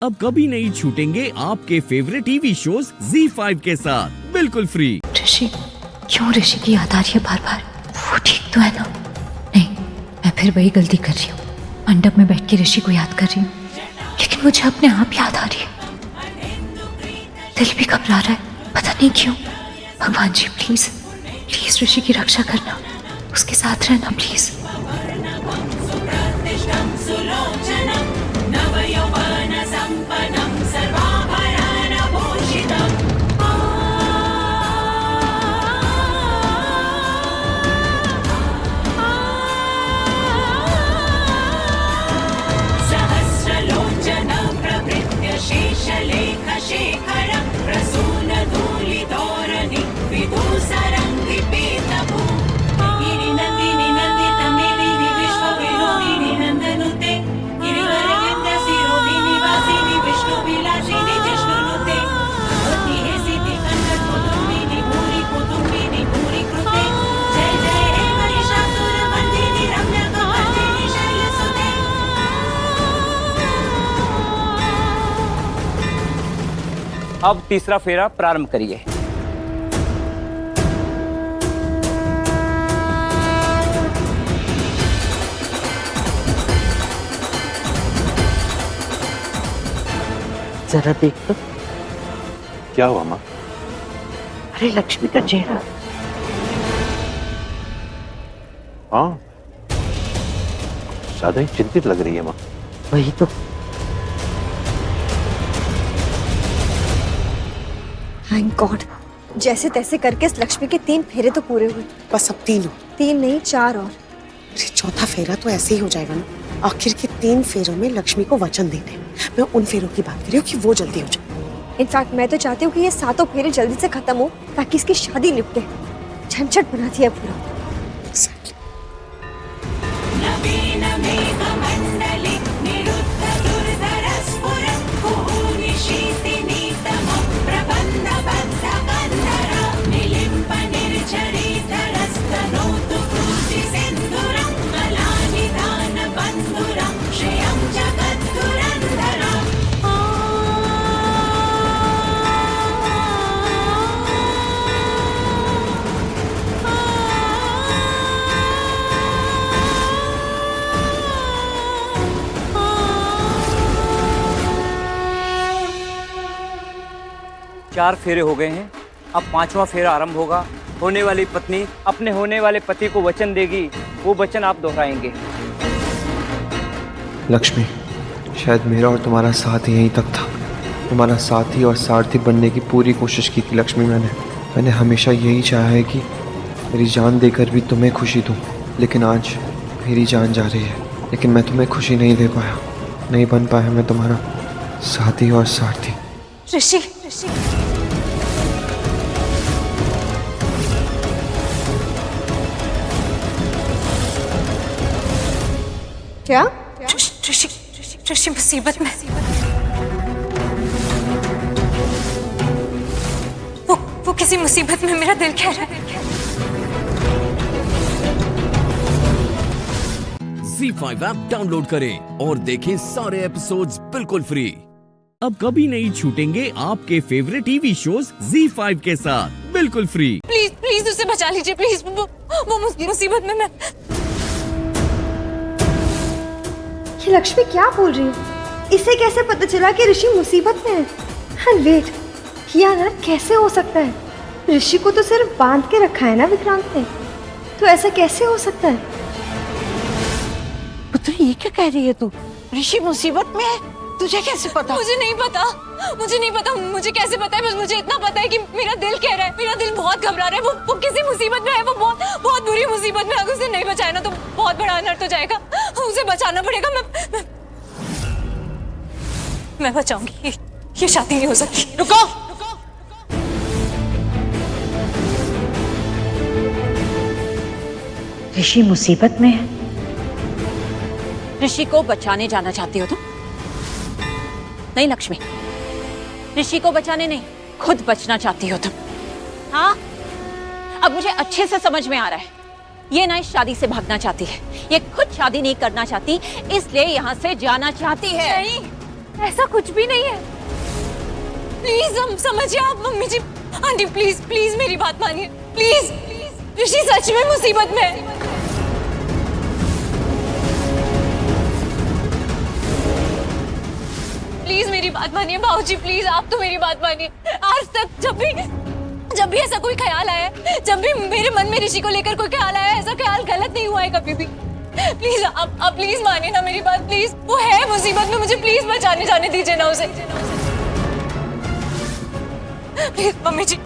अब कभी नहीं छूटेंगे आपके फेवरेट टीवी शोज ZEE5 के साथ बिल्कुल फ्री। ऋषि, क्यों ऋषि की याद आ रही है बार बार? वो ठीक तो है ना? नहीं, मैं फिर वही गलती कर रही हूँ। मंडप में बैठ के ऋषि को याद कर रही हूँ, लेकिन मुझे अपने आप याद आ रही है। दिल भी घबरा रहा है, पता नहीं क्यों। भगवान जी प्लीज प्लीज ऋषि की रक्षा करना, उसके साथ रहना प्लीज। अब तीसरा फेरा प्रारंभ करिए। जरा देख तो। क्या हुआ माँ? अरे लक्ष्मी का चेहरा। हाँ, ज्यादा ही चिंतित लग रही है माँ। वही तो। थैंक गॉड, जैसे तैसे करके इस लक्ष्मी के 3 फेरे तो पूरे हुए। बस अब 3 हो। 3 नहीं 4 और। अरे चौथा फेरा तो ऐसे ही हो जाएगा ना। आखिर के 3 फेरों में लक्ष्मी को वचन देने। मैं उन फेरों की बात कर रही हूँ कि वो जल्दी हो जाए। इनफैक्ट मैं तो चाहती हूँ कि ये 7 फेरे जल्दी से खत्म हो ताकि इसकी शादी निपटे। झंझट बना दिया पूरा। Exactly. चार फेरे हो गए हैं, अब 5वां फेरा आरंभ होगा। होने वाली पत्नी अपने होने वाले पति को वचन देगी, वो वचन आप दोहराएंगे। लक्ष्मी, शायद मेरा और तुम्हारा साथ यहीं तक था। तुम्हारा साथी और सारथी बनने की पूरी कोशिश की थी लक्ष्मी। मैंने हमेशा यही चाहा है कि मेरी जान देकर भी तुम्हें खुशी दूँ, लेकिन आज मेरी जान जा रही है, लेकिन मैं तुम्हें खुशी नहीं दे पाया, नहीं बन पाया मैं तुम्हारा साथी और सारथी। ऋषि, क्या? ऋषि मुसीबत में। वो किसी मुसीबत में, मेरा दिल कह रहा है। ZEE5 ऐप डाउनलोड करें और देखें सारे एपिसोड्स बिल्कुल फ्री। अब कभी नहीं छूटेंगे आपके फेवरेट टीवी शोज ZEE5 के साथ बिल्कुल फ्री। प्लीज प्लीज उसे बचा लीजिए प्लीज। वो मुसीबत में। मैं ये लक्ष्मी क्या बोल रही है? इसे कैसे पता चला कि ऋषि मुसीबत में है? एंड वेट, यार कैसे हो सकता है? ऋषि को तो सिर्फ बांध के रखा है ना विक्रांत ने, तो ऐसा कैसे हो सकता है? पुत्र, ये क्या कह रही है तू? ऋषि मुसीबत में है? तुझे कैसे पता? मुझे नहीं पता, मुझे कैसे पता है? बस मुझे इतना पता है कि मेरा दिल कह रहा है, मेरा दिल बहुत घबरा रहा है। वो किसी मुसीबत में है, वो बहुत बुरी मुसीबत में। अगर उसे नहीं बचाया ना तो बहुत बड़ा अनर्थ हो जाएगा। उसे बचाना पड़ेगा। मैं बचाऊंगी। ये शादी नहीं हो सकती। रुको। ऋषि मुसीबत में है? ऋषि को बचाने जाना चाहती हो तुम? नहीं लक्ष्मी, ऋषि को बचाने नहीं, खुद बचना चाहती हो तुम। हाँ, अब मुझे अच्छे से समझ में आ रहा है। ये ना इस शादी से भागना चाहती है, ये खुद शादी नहीं करना चाहती, इसलिए यहाँ से जाना चाहती है। ऐसा कुछ भी नहीं है। प्लीज हम समझिए आप mummy ji. Aunty please please मेरी बात मानिए प्लीज। ऋषि सच में मुसीबत में है। प्लीज मेरी बात मानिए भाऊजी, प्लीज आप तो मेरी बात मानिए। आज तक जब भी ऐसा कोई ख्याल आया है, जब भी मेरे मन में ऋषि को लेकर कोई ख्याल आया है, ऐसा ख्याल गलत नहीं हुआ है कभी भी। प्लीज आप प्लीज मानिए ना मेरी बात प्लीज। वो है मुसीबत में, मुझे प्लीज बचाने जाने दीजिए ना उसे। प्लीज मम्मी जी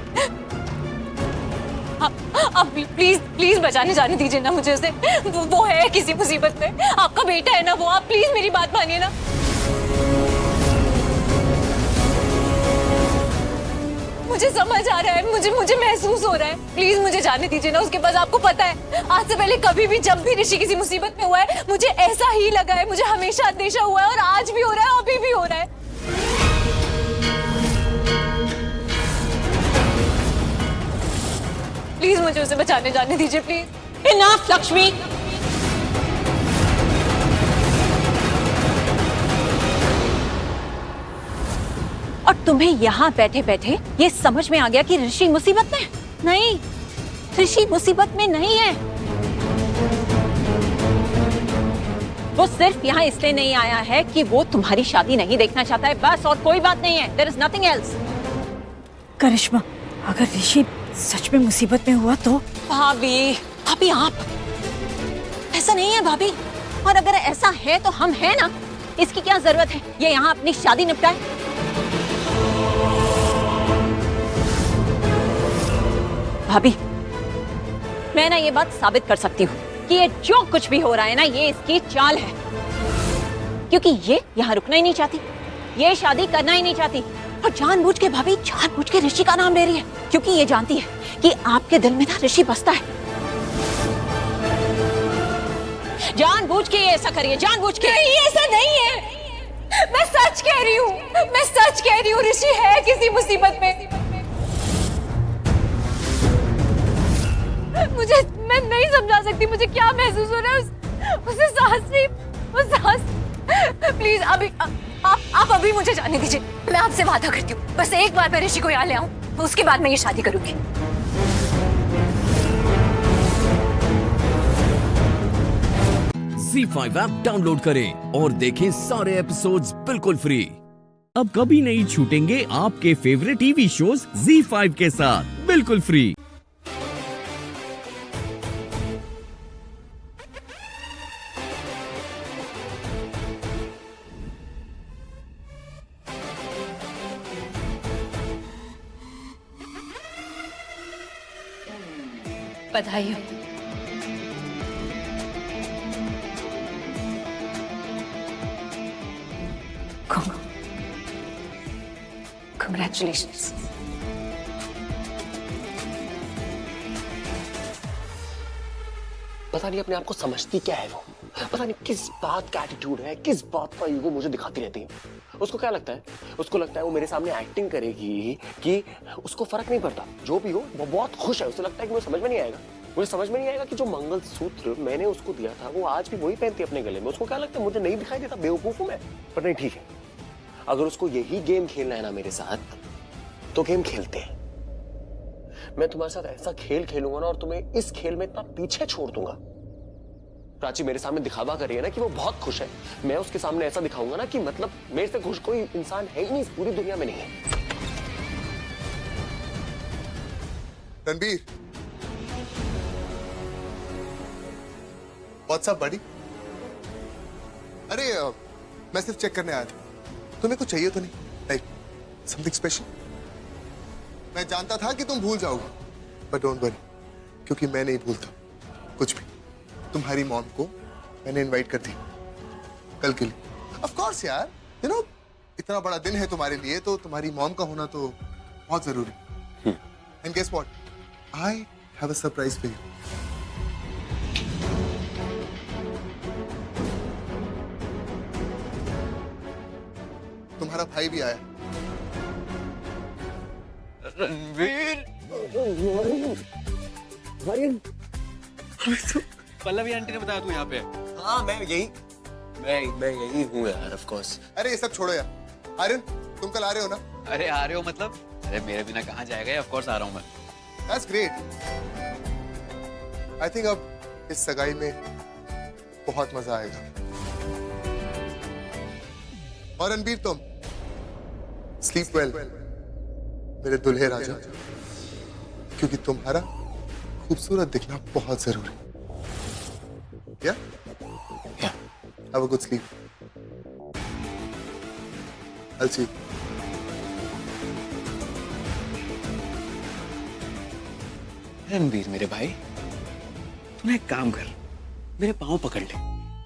आप प्लीज प्लीज बचाने जाने दीजिए ना मुझे उसे। वो है किसी मुसीबत में, आपका बेटा है ना वो। आप प्लीज मेरी बात मानिए ना। मुझे समझ आ रहा है, मुझे महसूस हो रहा है। प्लीज मुझे जाने दीजिए ना उसके पास। आपको पता है आज से पहले कभी भी जब भी ऋषि किसी मुसीबत में हुआ है, मुझे ऐसा ही लगा है। मुझे हमेशा अंदेशा हुआ है और आज भी हो रहा है, अभी भी हो रहा है। प्लीज मुझे उसे बचाने जाने दीजिए प्लीज। इनफ लक्ष्मी। और तुम्हें यहाँ बैठे बैठे ये समझ में आ गया कि ऋषि मुसीबत में है? नहीं, ऋषि मुसीबत में नहीं है। वो सिर्फ यहाँ इसलिए नहीं आया है कि वो तुम्हारी शादी नहीं देखना चाहता है, बस, और कोई बात नहीं है। There is nothing else। करिश्मा, अगर ऋषि सच में मुसीबत में हुआ तो? भाभी आप, ऐसा नहीं है भाभी। और अगर ऐसा है तो हम हैं ना, इसकी क्या जरूरत है ये यहाँ अपनी शादी निपटाए। भाभी मैं ना ये बात साबित कर सकती हूँ कि ये जो कुछ भी हो रहा है ना, ये इसकी चाल है। क्योंकि ये यहाँ रुकना ही नहीं चाहती, ये शादी करना ही नहीं चाहती, और जानबूझ के भाभी जानबूझ के ऋषि का नाम ले रही है, क्योंकि ये जानती है कि आपके दिल में ना ऋषि बसता है। जानबूझ के ये ऐसा करिए, जानबूझ के। नहीं, ऐसा नहीं है। मैं सच कह रही हूँ, मैं सच कह रही हूँ। ऋषि है किसी मुसीबत में। मैं नहीं समझा सकती मुझे क्या महसूस हो रहा है। उसे सांस नहीं, वो सांस। प्लीज अभी आप अभी मुझे जाने दीजिए। मैं आपसे वादा करती हूँ, बस एक बार मैं ऋषि को यहाँ ले आऊँ, उसके बाद मैं ये शादी करूंगी। ZEE5 ऐप डाउनलोड करें और देखें सारे एपिसोड्स बिल्कुल फ्री। अब कभी नहीं छूटेंगे आपके फेवरेट टीवी शोज ZEE5 के साथ बिल्कुल फ्री। बधाई हो। Congratulations। पता नहीं अपने आप को समझती क्या है वो। पता नहीं किस बात का एटीट्यूड है, किस बात का ईगो मुझे दिखाती रहती है। उसको क्या लगता है? उसको लगता है वो मेरे सामने एक्टिंग करेगी कि उसको फर्क नहीं पड़ता। जो भी हो वो बहुत खुश है। उसे लगता है कि मुझे समझ में नहीं आएगा। मुझे समझ में नहीं आएगा कि जो मंगलसूत्र मैंने उसको दिया था वो आज भी वही पहनती है अपने गले में। उसको क्या लगता है मुझे नहीं दिखाई देता? बेवकूफ हूं मैं? पर नहीं, ठीक है, अगर उसको यही गेम खेलना है ना मेरे साथ, तो गेम खेलते हैं। मैं तुम्हारे साथ ऐसा खेल खेलूंगा ना, और तुम्हें इस खेल में इतना पीछे छोड़ दूंगा। प्राची मेरे सामने दिखावा कर रही है ना कि वो बहुत खुश है। मैं उसके सामने ऐसा दिखाऊंगा ना कि मतलब मेरे से खुश कोई इंसान है ही नहीं, इस पूरी दुनिया में नहीं है। रणबीर, व्हाट्सअप बड़ी? अरे मैं सिर्फ चेक करने आया था। तुम्हें कुछ चाहिए तो नहीं? Like something special? मैं जानता था कि तुम भूल जाओगे, बट डोंट वरी, क्योंकि मैं नहीं भूलता कुछ भी। तुम्हारी मॉम को मैंने इनवाइट कर दी कल के लिए। ऑफ कोर्स यार, यू नो इतना बड़ा दिन है तुम्हारे लिए, तो तुम्हारी मॉम का होना तो बहुत जरूरी। And guess what, I have a surprise for you. तुम्हारा भाई भी आया। रणवीर, पल्लवी आंटी ने बताया तू यहाँ पे? हाँ मैं यही हूँ यार, ऑफ कोर्स। अरे ये सब छोड़ो यार, आर्यन, तुम कल आ रहे हो ना? अरे आ रहे हो मतलब? अरे मेरे बिना कहाँ जाएगा? ऑफ कोर्स आ रहा हूँ मैं। That's great. I think अब इस सगाई में बहुत मजा आएगा। और रणबीर, तुम स्लीप वेल मेरे दुल्हे राजा, क्योंकि तुम्हारा खूबसूरत दिखना बहुत जरूरी। Yeah? Yeah. Have a good sleep. I'll see you. Ranbir मेरे भाई, तू ना एक काम कर, मेरे पाँव पकड़ ले।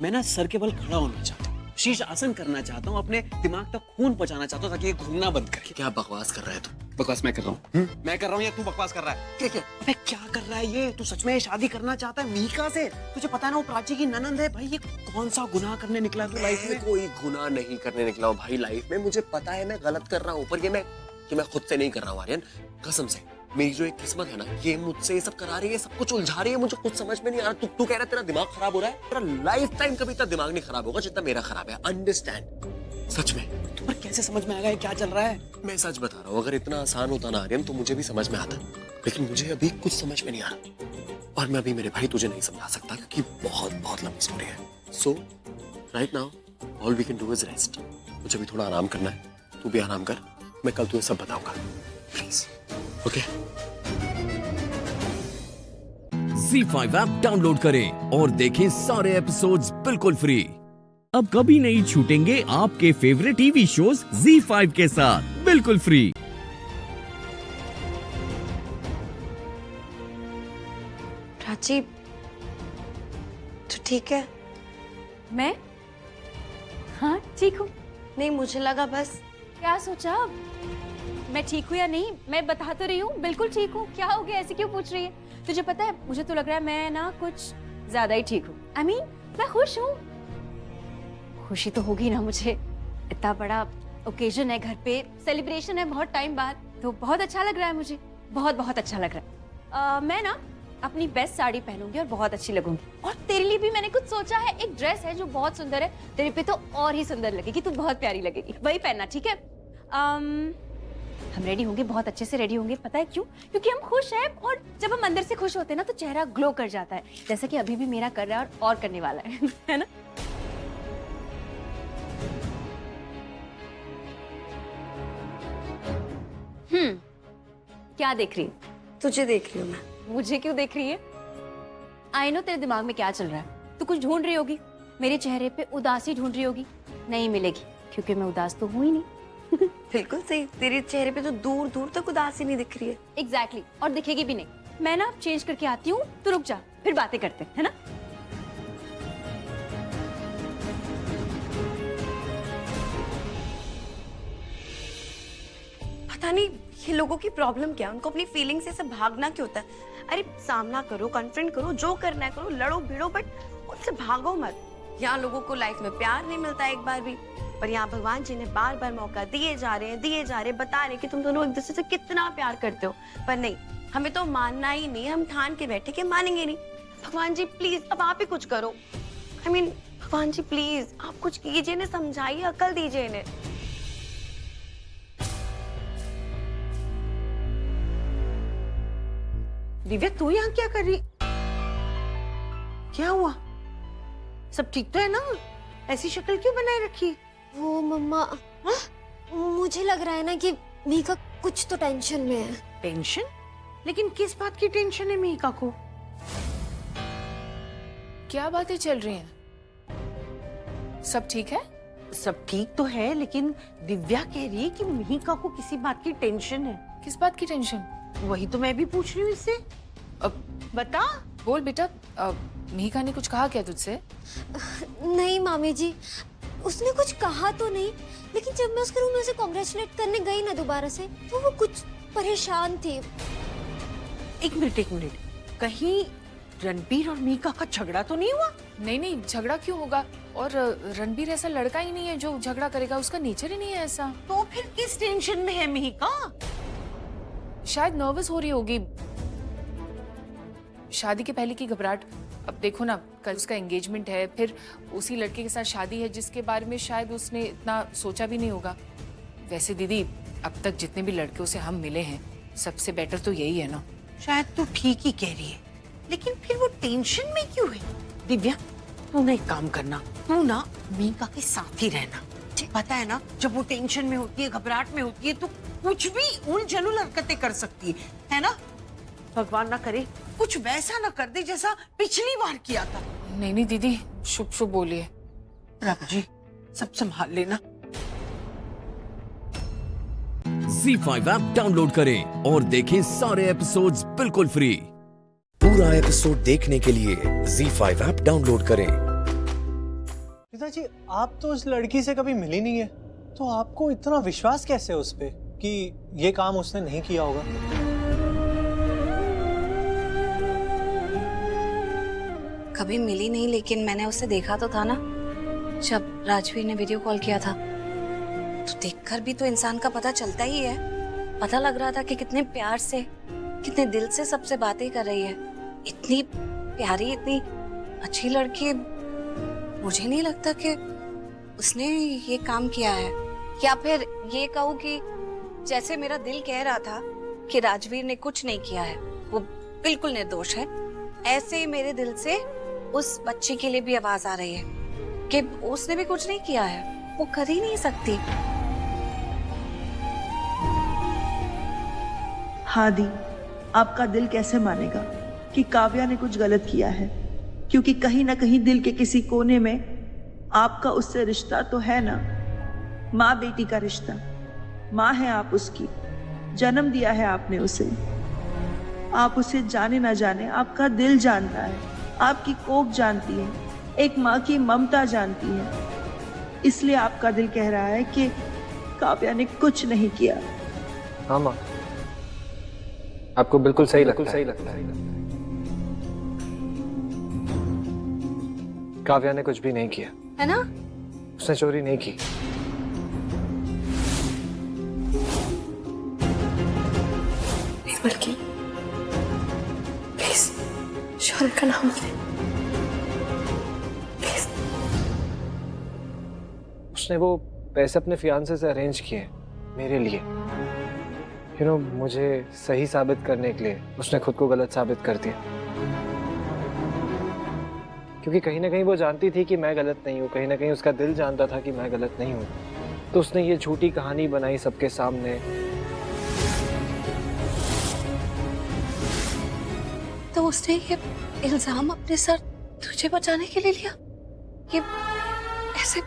मैं ना सर के बल खड़ा होना चाहता हूँ, शीश आसन करना चाहता हूँ, अपने दिमाग तक खून पहुंचाना चाहता हूँ ताकि ये घूमना बंद करे। क्या बकवास कर रहा है तू? बकवास मैं कर रहा हूँ? मैं कर रहा हूँ या तू बकवास कर रहा है? क्या क्या? अबे क्या कर रहा है ये? तू सच में शादी करना चाहता है मीका से? तुझे पता है ना वो प्राची की ननंद है। भाई ये कौन सा गुनाह करने निकला तू लाइफ में? कोई गुनाह नहीं करने निकला हूँ भाई लाइफ में। मुझे पता है मैं गलत कर रहा हूँ, पर ये मैं खुद से नहीं कर रहा हूँ आर्यन, कसम से। मेरी जो एक किस्मत है ना, ये मुझसे ये सब करा रही है, सब कुछ उलझा रही है। मुझे कुछ समझ में नहीं आ रहा। तू कह रहा है तेरा दिमाग खराब हो रहा है? तेरा लाइफ टाइम कभी इतना दिमाग नहीं खराब होगा जितना मेरा खराब है। अंडरस्टैंड? सच में तुम्हें कैसे समझ में आएगा क्या चल रहा है? मैं सच बता रहा हूँ, अगर इतना आसान होता ना आर्यन तो मुझे भी समझ में आता, लेकिन मुझे अभी कुछ समझ में नहीं आ रहा। और मैं अभी मेरे भाई तुझे नहीं समझा सकता क्योंकि बहुत बहुत लंबी स्टोरी है। So right now all we can do is rest. मुझे भी थोड़ा आराम करना है, तू भी आराम कर। मैं कल तुझे सब बताऊंगा, please. Okay? ZEE5 app download करें और देखें सारे एपिसोड्स बिल्कुल फ्री। अब कभी नहीं छूटेंगे आपके फेवरेट टीवी शोज ZEE5 के साथ बिल्कुल फ्री। प्राची, तू ठीक है? मैं? हाँ ठीक हूँ। नहीं, मुझे लगा बस। क्या सोचा? मैं ठीक हूँ या नहीं? मैं बता तो रही हूँ, बिल्कुल ठीक हूँ। क्या हो गया, ऐसे क्यों पूछ रही है? तुझे पता है, मुझे तो लग रहा है मैं ना कुछ ज्यादा ही ठीक हूँ। I mean, मैं खुश हूँ। खुशी तो होगी ना मुझे, इतना बड़ा ओकेजन है घर पे, सेलिब्रेशन है बहुत टाइम बाद, तो बहुत अच्छा लग रहा है मुझे, बहुत बहुत अच्छा लग रहा है। मैं ना अपनी बेस्ट साड़ी पहनूंगी और बहुत अच्छी लगूंगी। और तेरे लिए भी मैंने कुछ सोचा है, एक ड्रेस है जो बहुत सुंदर है, तेरे पे तो और ही सुंदर लगेगी, तू बहुत प्यारी लगेगी, वही पहनना, ठीक है? हम रेडी होंगे, बहुत अच्छे से रेडी होंगे। पता है क्यों? क्योंकि हम खुश हैं, और जब हम अंदर से खुश होते हैं ना तो चेहरा ग्लो कर जाता है, जैसा कि अभी भी मेरा कर रहा है और करने वाला है है ना? क्या देख रही है? तुझे देख रही हूँ मैं। मुझे क्यों देख रही है? आई नो तेरे दिमाग में क्या चल रहा है। तू कुछ ढूंढ रही होगी, मेरे चेहरे पे उदासी ढूंढ रही होगी। नहीं मिलेगी, क्योंकि मैं उदास तो हूं ही नहीं। बिल्कुल सही, तेरे चेहरे पे तो दूर दूर तक उदासी नहीं दिख रही है। एग्जैक्टली, और दिखेगी भी नहीं। मैं ना चेंज करके आती हूँ, तो रुक जा, फिर बातें करते हैं, है ना? पता नहीं ये लोगों की प्रॉब्लम क्या है, उनको अपनी फीलिंग से सब भागना क्यों होता है? अरे सामना करो, कन्फ्रंट करो, जो करना है करो, लड़ो भिड़ो, बट उनसे भागो मत। यहाँ लोगों को लाइफ में प्यार नहीं मिलता एक बार भी, पर यहाँ भगवान जी ने बार बार मौका दिए जा रहे हैं, बता रहे कि तुम दोनों एक दूसरे से कितना प्यार करते हो। पर नहीं, हमें तो मानना ही नहीं, हम ठान के बैठे कि मानेंगे नहीं। भगवान जी प्लीज अब आप ही कुछ करो। I mean, भगवान जी प्लीज आप कुछ कीजिए, इन्हें समझाइए, अकल दीजिए इन्हें। दिव्या, तू यहाँ क्या कर रही? क्या हुआ? सब ठीक तो है ना? ऐसी शक्ल क्यों बनाए रखी? वो मम्मा, मुझे लग रहा है ना कि मीका कुछ तो टेंशन में है। टेंशन? लेकिन किस बात की टेंशन है मीका को? क्या बातें चल रही हैं? सब ठीक है? सब ठीक तो है, लेकिन दिव्या कह रही है कि मीका को किसी बात की टेंशन है। किस बात की टेंशन? वही तो मैं भी पूछ रही हूँ इससे। अब बता। बोल बेटा, मीका ने कुछ कहा क्या तुझसे? नहीं मामी जी, उसने कुछ कहा तो नहीं, लेकिन जब मैं उसके रूम में उसे कांग्रेचुलेट करने गई ना दोबारा से, तो वो कुछ परेशान थी। एक मिनट, कहीं रणबीर और मीका का झगड़ा तो नहीं हुआ? नहीं, झगड़ा क्यों होगा? और रणबीर ऐसा लड़का ही नहीं है जो झगड़ा करेगा, उसका नेचर ही नहीं है ऐसा। तो फिर किस टेंशन में है मीका? शायद नर्वस हो रही होगी, शादी के पहले की घबराहट। अब देखो ना, कल उसका एंगेजमेंट है, फिर उसी लड़के के साथ शादी है जिसके बारे में शायद उसने इतना सोचा भी नहीं होगा। वैसे दीदी अब तक जितने भी लड़कियों से हम मिले हैं सबसे बेटर तो यही है ना। शायद तू ठीक ही कह रही है, लेकिन फिर वो टेंशन में क्यों है? दिव्या, तू ना एक काम करना, तू ना मीका के साथ ही रहना। पता है ना, जब वो टेंशन में होती है, घबराहट में होती है, तो कुछ भी उलझुल हरकतें कर सकती है ना? भगवान ना करे कुछ वैसा ना कर दे जैसा पिछली बार किया था। नहीं नहीं दीदी, शुभ शुभ बोलिए। रब जी सब संभाल लेना। Z5 ऐप डाउनलोड करें और देखें सारे एपिसोड्स बिल्कुल फ्री। पूरा एपिसोड देखने के लिए Z5 ऐप डाउनलोड करें। पिताजी, आप तो उस लड़की से कभी मिली नहीं है, तो आपको इतना विश्वास कैसे उस पे कि ये काम उसने नहीं किया होगा? कभी मिली नहीं, लेकिन मैंने उसे देखा तो था ना, जब राजवीर ने वीडियो कॉल किया था। तो देखकर भी तो इंसान का पता चलता ही है। पता लग रहा था कि कितने प्यार से, कितने दिल से सबसे बातें कर रही है। इतनी प्यारी, इतनी अच्छी लड़की। मुझे नहीं लगता कि उसने ये काम किया है, या फिर ये कहूँ कि जैसे मेरा दिल कह रहा था कि राजवीर ने कुछ नहीं किया है, वो बिल्कुल निर्दोष है, ऐसे ही मेरे दिल से उस बच्ची के लिए भी आवाज आ रही है कि उसने भी कुछ नहीं किया है, वो कर ही नहीं सकती। हाँ दी, आपका दिल कैसे मानेगा कि काव्या ने कुछ गलत किया है, क्योंकि कहीं ना कहीं दिल के किसी कोने में आपका उससे रिश्ता तो है ना। माँ बेटी का रिश्ता, माँ है आप उसकी, जन्म दिया है आपने उसे। आप उसे जाने ना जाने, आपका दिल जानता है, आपकी कोख जानती है, एक माँ की ममता जानती है। इसलिए आपका दिल कह रहा है कि काव्या ने कुछ नहीं किया। हाँ माँ, आपको बिल्कुल सही लगता है। काव्या ने कुछ भी नहीं किया, है ना? उसने चोरी नहीं की। बल्कि प्लीज शौर्य का नाम ले। उसने वो पैसे अपने फियांसे से अरेंज किए मेरे लिए। मुझे सही साबित करने के लिए उसने खुद को गलत साबित कर दिया, क्योंकि कहीं ना कहीं वो जानती थी कि मैं गलत नहीं हूँ, कहीं ना कहीं उसका दिल जानता था कि मैं गलत नहीं हूँ। तो उसने ये झूठी कहानी बनाई सबके सामने। तो उसने ये इल्जाम अपने सर तुझे बचाने के लिए लिया? ये ऐसे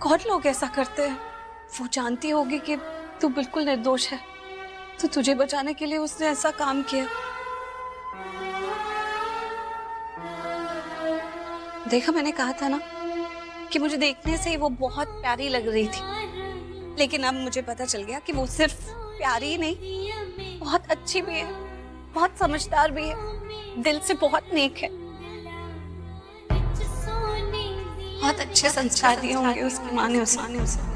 कौन लोग ऐसा करते हैं? वो जानती होगी कि तू बिल्कुल निर्दोष है, तो तुझे बचाने के लिए उसने ऐसा काम किया। देखा, मैंने कहा था ना कि मुझे देखने से ही वो बहुत प्यारी लग रही थी, लेकिन अब मुझे पता चल गया कि वो सिर्फ प्यारी ही नहीं, बहुत अच्छी भी है, बहुत समझदार भी है, दिल से बहुत नेक है। बहुत अच्छे संस्कार दिए होंगे उसकी माँ ने उसे।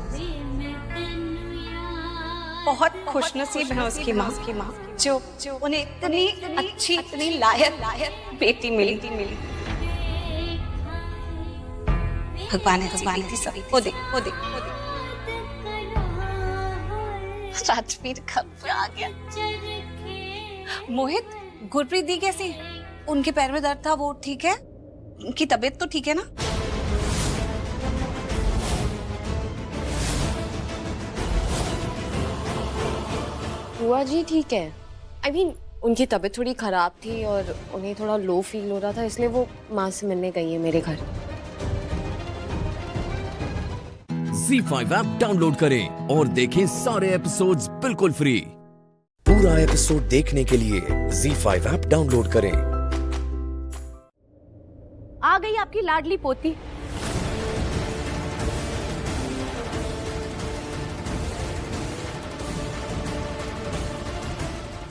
बहुत खुशनसीब है उसकी माँ जो उन्हें इतनी अच्छी, इतनी लायक बेटी मिली। भगवान है थी सभी। वो देख राजवीर घर आ गया। मोहित, गुरप्रीत दी कैसी? उनके पैर में दर्द था, वो ठीक है? उनकी तबीयत तो ठीक है ना? बुआ जी ठीक है। I mean, उनकी तबीयत थोड़ी खराब थी और उन्हें थोड़ा लो फील हो रहा था, इसलिए वो माँ से मिलने गई है मेरे घर। Z5 ऐप डाउनलोड करें और देखें सारे एपिसोड्स बिल्कुल फ्री। पूरा एपिसोड देखने के लिए Z5 ऐप डाउनलोड करें। आ गई आपकी लाडली पोती।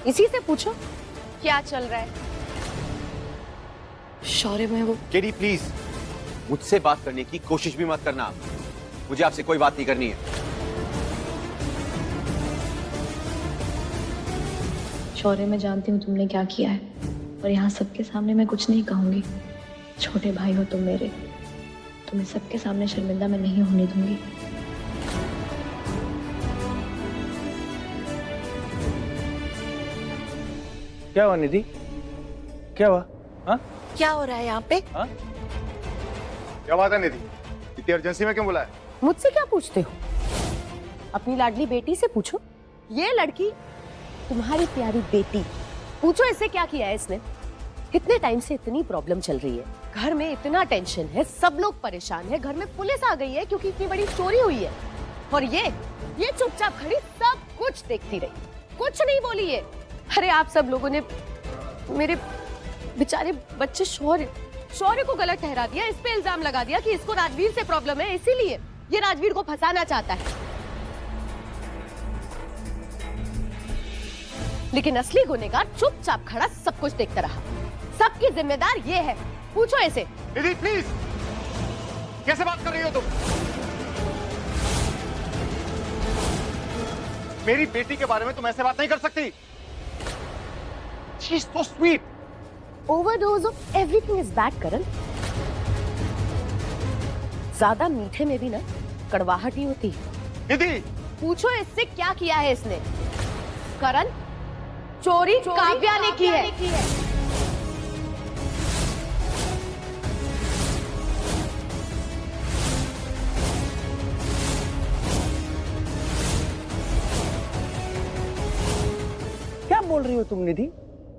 इसी से पूछो क्या चल रहा है। शौर्य में वो केडी प्लीज मुझसे बात करने की कोशिश भी मत करना, मुझे आपसे कोई बात नहीं करनी है। शौर्य, मैं जानती हूँ तुमने क्या किया है, और यहाँ सबके सामने मैं कुछ नहीं कहूंगी। छोटे भाई हो तुम मेरे, तुम्हें सबके सामने शर्मिंदा मैं नहीं होने दूंगी। क्या हुआ निधि? क्या हुआ? हाँ? क्या हो रहा है यहाँ पे? हाँ? क्या बात है निधि? इतनी अर्जेंसी में क्यों बुलाया? मुझसे क्या पूछते हो? अपनी लाडली बेटी से पूछो। ये लड़की तुम्हारी प्यारी बेटी, पूछो इससे क्या किया है इसने। कितने टाइम से इतनी प्रॉब्लम चल रही है, घर में इतना टेंशन है, सब लोग परेशान है, घर में पुलिस आ गई है क्योंकि इतनी बड़ी चोरी हुई है, और ये चुपचाप खड़ी सब कुछ देखती रही, कुछ नहीं बोली है। अरे आप सब लोगों ने मेरे बेचारे बच्चे शौर्य को गलत ठहरा दिया, इस पे इल्जाम लगा दिया कि इसको राजवीर से प्रॉब्लम है, इसीलिए ये राजवीर को फंसाना चाहता है। लेकिन असली गुनहगार चुपचाप खड़ा सब कुछ देखता रहा। सबकी जिम्मेदार ये है, पूछो ऐसे। निधि प्लीज, कैसे बात कर रही हो तुम? मेरी बेटी के बारे में तुम ऐसे बात नहीं कर सकती। She's so sweet. Overdose of everything is bad, करण। ज्यादा मीठे में भी ना कड़वाहट ही होती है। निधि, पूछो इससे क्या किया है इसने। करण, चोरी काव्या ने की है। क्या बोल रही हो तुम निधि?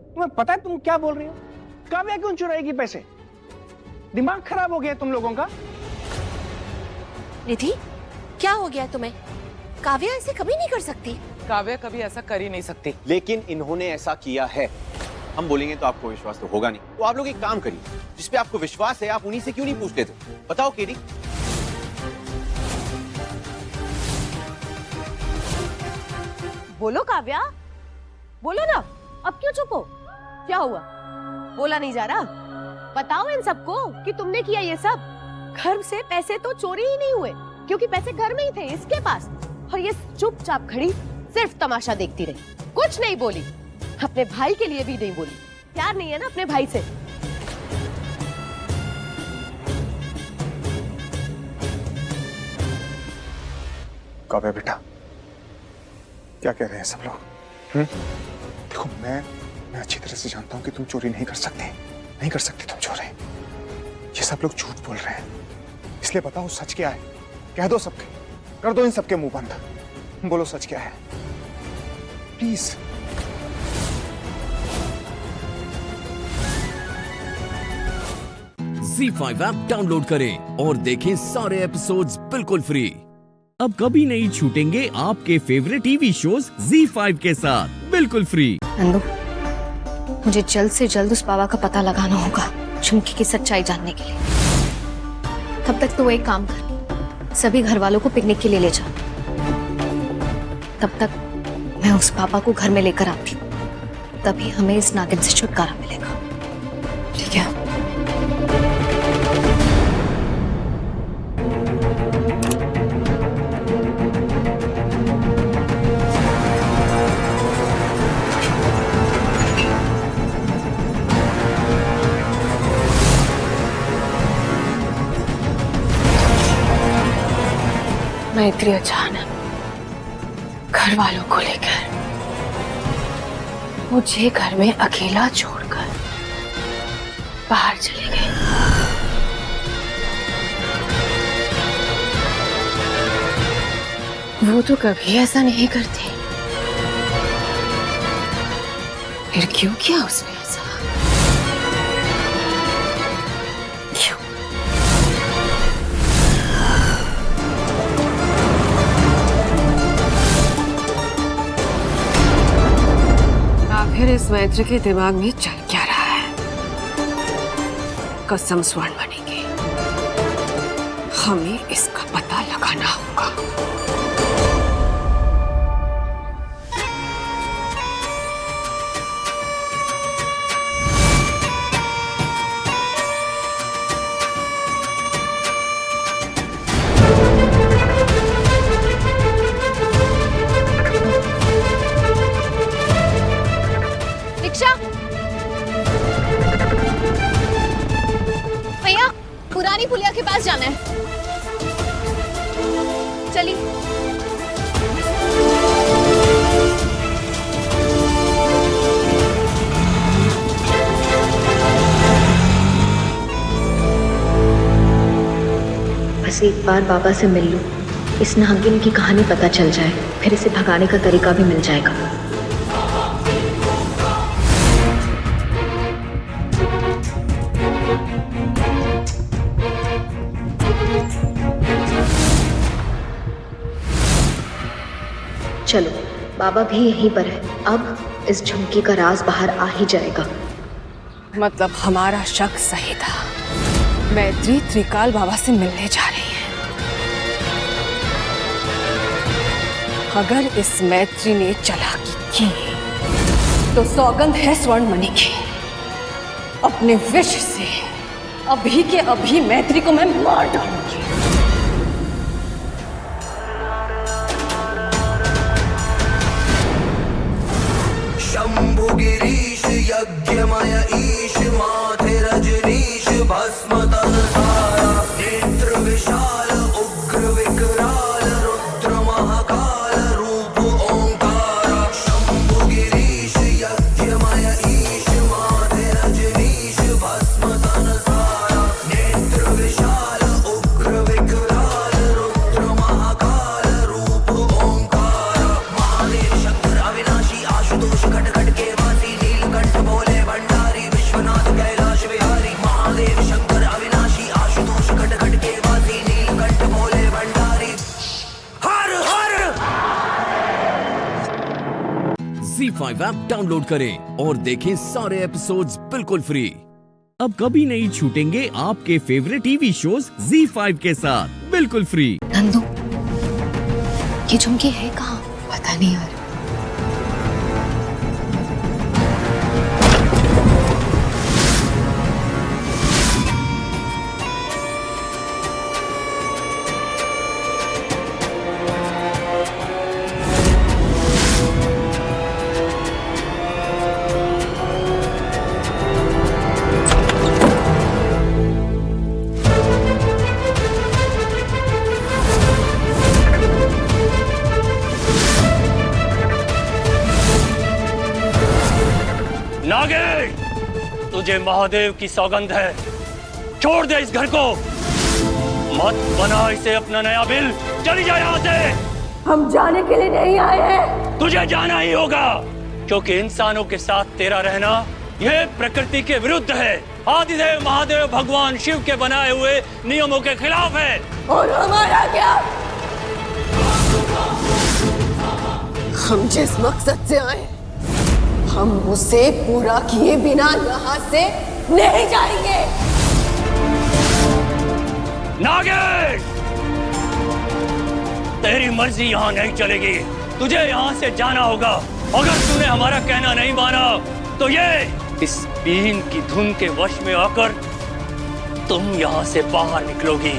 तुम्हें पता है तुम क्या बोल रही हो? काव्या क्यों चुराएगी पैसे? दिमाग खराब हो गया तुम लोगों का? निधि, क्या हो गया तुम्हें? काव्या ऐसे कभी नहीं कर सकती। काव्या कभी ऐसा कर ही नहीं सकती। लेकिन इन्होंने ऐसा किया है। हम बोलेंगे तो आपको विश्वास तो होगा नहीं। तो आप लोग एक काम करिए, जिस पे आपको विश्वास है आप उन्हीं से क्यों नहीं पूछ लेते? बताओ केरी। बोलो काव्या, बोलो ना, अब क्यों चुप हो? क्या हुआ? बोला नहीं जा रहा? बताओ इन सबको कि तुमने किया ये सब। घर से पैसे तो चोरी ही नहीं हुए, क्योंकि पैसे घर में ही थे इसके पास, और ये चुपचाप खड़ी सिर्फ तमाशा देखती रही, कुछ नहीं बोली। अपने भाई के लिए भी नहीं बोली। प्यार नहीं है ना अपने भाई से। काव्या बेटा, क्या कह रहे हैं सब लोग? देखो मैं अच्छी तरह से जानता हूं कि तुम चोरी नहीं कर सकते तुम चोरी। ये सब लोग झूठ बोल रहे हैं, इसलिए बताओ सच क्या है? कह दो सबके, कर दो इन सबके मुंह बंद। बोलो सच क्या है प्लीज। ZEE5 ऐप डाउनलोड करें और देखें सारे एपिसोड्स बिल्कुल फ्री। अब कभी नहीं छूटेंगे आपके फेवरेट टीवी शोज ZEE5 के साथ बिल्कुल फ्री। नंदू, मुझे जल्द से जल्द उस बाबा का पता लगाना होगा, चुमकी की सच्चाई जानने के लिए। तब तक तो एक काम कर, सभी घर वालों को पिकनिक के लिए ले जा। तब तक मैं उस बाबा को घर में लेकर आती हूँ, तभी हमें इस नागिन से छुटकारा मिलेगा। ठीक है? मैं इतनी अचानक घर वालों को लेकर मुझे घर में अकेला छोड़कर बाहर चले गए। वो तो कभी ऐसा नहीं करते, फिर क्यों किया उसने ऐसा? क्यों? आखिर इस मैत्री के दिमाग में चल क्या रहा है? कसम स्वर्ण बनेगी, हमें इसका पता लगाना होगा। भैया, पुरानी पुलिया के पास जाना है। बस एक बार बाबा से मिल लूं, इस नागिन की कहानी पता चल जाए, फिर इसे भगाने का तरीका भी मिल जाएगा। चलो, बाबा भी यहीं पर है। अब इस झुमकी का राज बाहर आ ही जाएगा। मतलब हमारा शक सही था। मैत्री त्रिकाल बाबा से मिलने जा रही है। अगर इस मैत्री ने चालाकी की तो सौगंध है स्वर्ण मणि की। अपने विष से अभी के अभी मैत्री को मैं मार डालूंगी। शंभु गिरीश यज्ञमय ईश माथे रजनीश भस्म तलसारा नेत्र विशाल उग्र विकराल रुद्र महाकाल रूप ओंकारा शंभु गिरीश यज्ञमय ईश माथे रजनीश भस्म तलसारा नेत्र विशाल उग्र विकराल रुद्र महाकाल रूप ओंकारा महादेव शंकर अविनाशी आशुतोष खट खट के वासी नीलकंठ भोले भंडारी विश्वनाथ कैलाश विहारी महादेव शंकर अविनाशी आशुतोष खट खट के वासी नीलकंठ भोले भंडारी हर हर। ZEE5 ऐप डाउनलोड करें और देखें सारे एपिसोड्स बिल्कुल फ्री। अब कभी नहीं छूटेंगे आपके फेवरेट टीवी शोज ZEE5 के साथ बिल्कुल फ्री। नंदू, ये झुमकी है कहाँ? पता नहीं यार। नागे, तुझे महादेव की सौगंध है, छोड़ दे इस घर को, मत बना इसे अपना नया बिल। चली जा यहाँ से। हम जाने के लिए नहीं आए हैं। तुझे जाना ही होगा, क्योंकि इंसानों के साथ तेरा रहना यह प्रकृति के विरुद्ध है। आदिदेव महादेव भगवान शिव के बनाए हुए नियमों के खिलाफ है। और हमारा क्या? हम जिस मकसद से आए, हम उसे पूरा किए बिना यहाँ से नहीं जाएंगे। नागे, तेरी मर्जी यहाँ नहीं चलेगी, तुझे यहाँ से जाना होगा। अगर तूने हमारा कहना नहीं माना तो ये इस बीन की धुन के वश में आकर तुम यहाँ से बाहर निकलोगी।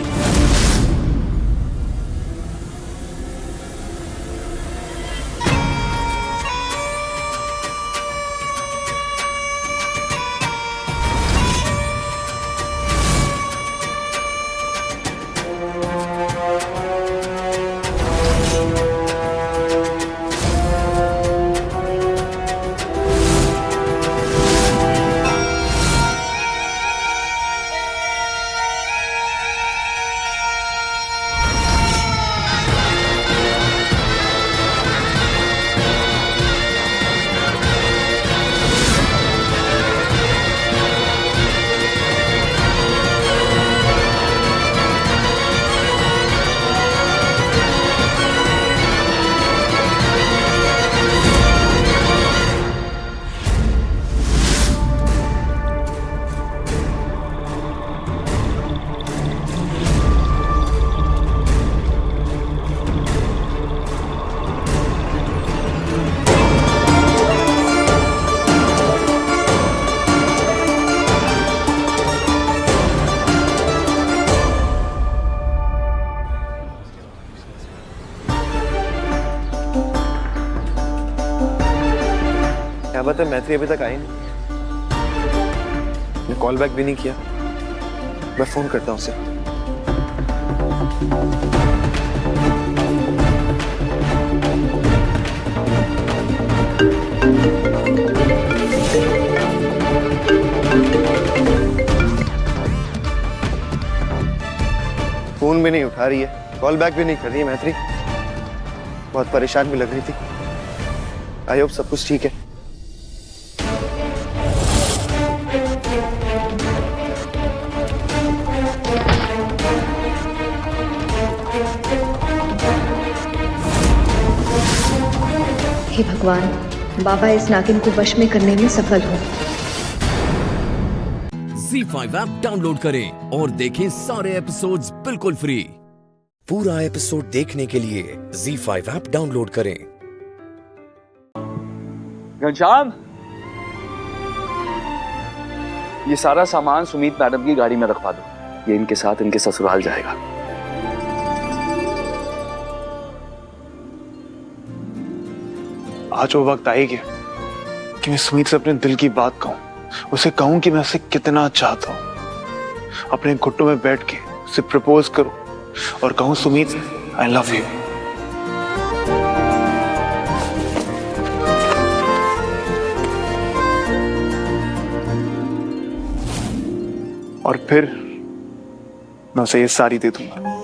क्या बात है, मैत्री अभी तक आई नहीं, ने कॉल बैक भी नहीं किया। मैं फोन करता हूँ उसे। फोन फोन भी नहीं उठा रही है, कॉल बैक भी नहीं कर रही है मैत्री। बहुत परेशान भी लग रही थी। आई होप सब कुछ ठीक है। हे भगवान, बाबा इस नागिन को वश में करने में सफल हो। ZEE5 ऐप डाउनलोड करें और देखें सारे एपिसोड्स बिल्कुल फ्री। पूरा एपिसोड देखने के लिए ZEE5 ऐप डाउनलोड करें। घनश्याम, ये सारा सामान सुमीत मैडम की गाड़ी में रखवा दो। ये इनके साथ इनके ससुराल जाएगा। आज वो वक्त आई गया कि मैं सुमीत से अपने दिल की बात कहूं, उसे कहूं कि मैं उसे कितना चाहता हूं। अपने घुटनों में बैठ के उसे प्रपोज करूं और कहूं, सुमीत आई लव यू। और फिर मैं उसे ये सारी दे दूंगा।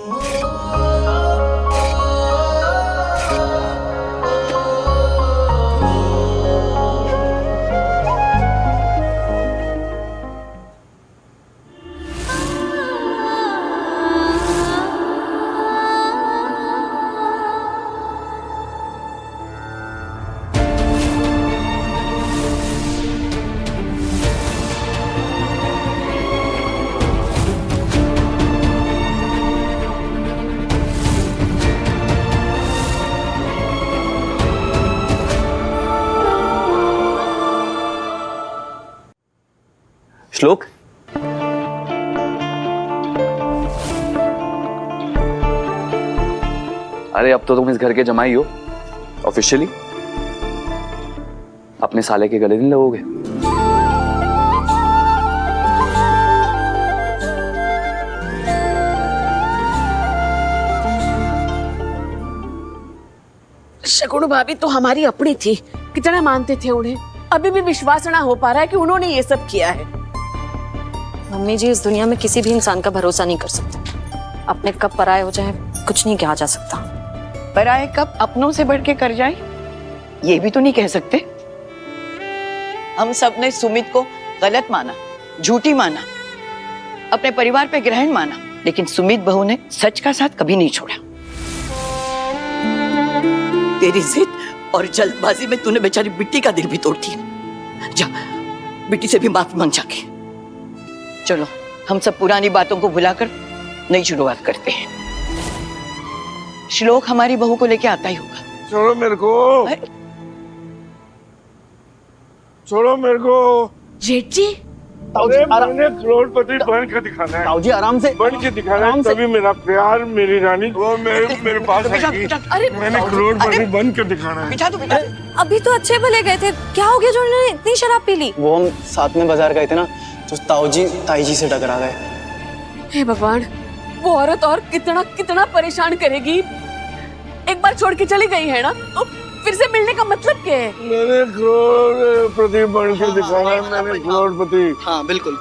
श्लोक, अरे अब तो तुम इस घर के जमाई हो ऑफिशियली। अपने साले के गले नहीं लगोगे। शकुन भाभी तो हमारी अपनी थी, कितना मानते थे उन्हें। अभी भी विश्वास ना हो पा रहा है कि उन्होंने ये सब किया है। मम्मी जी, इस दुनिया में किसी भी इंसान का भरोसा नहीं कर सकते। अपने कब पराये हो जाए कुछ नहीं कहा जा सकता। पराये कब अपनों से बढ़ के कर जाए ये भी तो नहीं कह सकते। हम सब ने सुमित को गलत माना, झूठी माना, अपने परिवार पे ग्रहण माना, लेकिन सुमित बहू ने सच का साथ कभी नहीं छोड़ा। तेरी जिद और जल्दबाजी में तूने बेचारी बिट्टी का दिल भी तोड़ दिया। जा बिट्टी से भी माफी मांग जाके। चलो हम सब पुरानी बातों को भुलाकर नई शुरुआत करते हैं। श्लोक हमारी बहू को लेके आता ही होगा। छोड़ो मेरे को, छोड़ो मेरे को। जेठ जी, अरे मैंने करोड़पति बन के दिखाना है। ताऊजी आराम से बन के दिखाना है, तभी मेरा प्यार, मेरी रानी वो मेरे पास आएगी। मैंने करोड़पति बन के दिखाना है। अभी तो अच्छे भले गए थे, क्या हो गया जो उन्होंने इतनी शराब पी ली? वो हम साथ में बाजार गए थे ना, तो ताऊजी ताईजी से टकरा गए। हे भगवान, वो औरत और कितना कितना परेशान करेगी। एक बार छोड़ के चली गई है ना, तो फिर से मिलने का मतलब क्या है? मैंने करोड़पति बन के दिखाना है। मैंने करोड़पति। हाँ बिल्कुल।